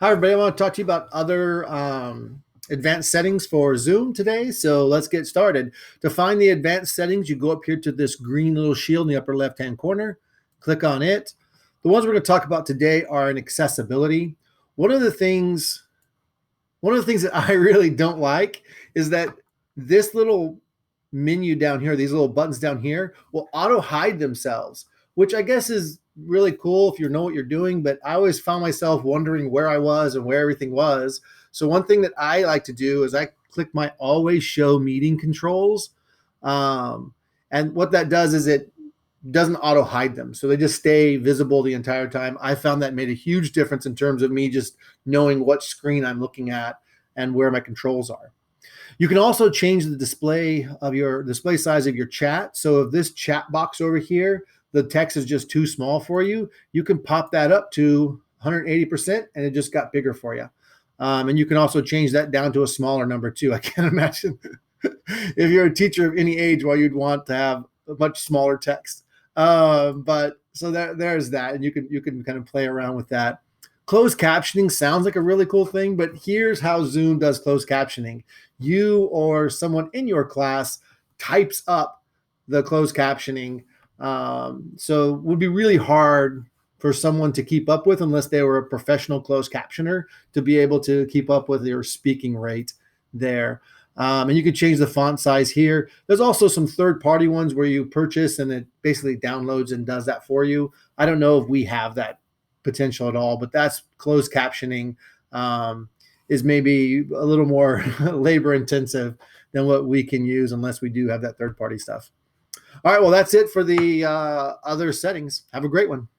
Hi, everybody. I want to talk to you about other advanced settings for Zoom today. So let's get started. To find the advanced settings, you go up here to this green little shield in the upper left-hand corner. Click on it. The ones we're going to talk about today are in accessibility. One of the things that I really don't like is that this little menu down here, these little buttons down here, will auto hide themselves, which I guess is really cool if you know what you're doing. But I always found myself wondering where I was and where everything was. So one thing that I like to do is I click my always show meeting controls. And what that does is it doesn't auto hide them. So they just stay visible the entire time. I found that made a huge difference in terms of me just knowing what screen I'm looking at and where my controls are. You can also change the display size of your chat. So if this chat box over here, the text is just too small for you, you can pop that up to 180% and it just got bigger for you. And you can also change that down to a smaller number too. I can't imagine if you're a teacher of any age why you'd want to have a much smaller text. But so there's that, and you can kind of play around with that. Closed captioning sounds like a really cool thing, but here's how Zoom does closed captioning. You or someone in your class types up the closed captioning. So it would be really hard for someone to keep up with unless they were a professional closed captioner to be able to keep up with your speaking rate there. And you can change the font size here. There's also some third-party ones where you purchase and it basically downloads and does that for you. I don't know if we have that potential at all, but that's closed captioning is maybe a little more labor intensive than what we can use unless we do have that third-party stuff. All right, well, that's it for the other settings. Have a great one.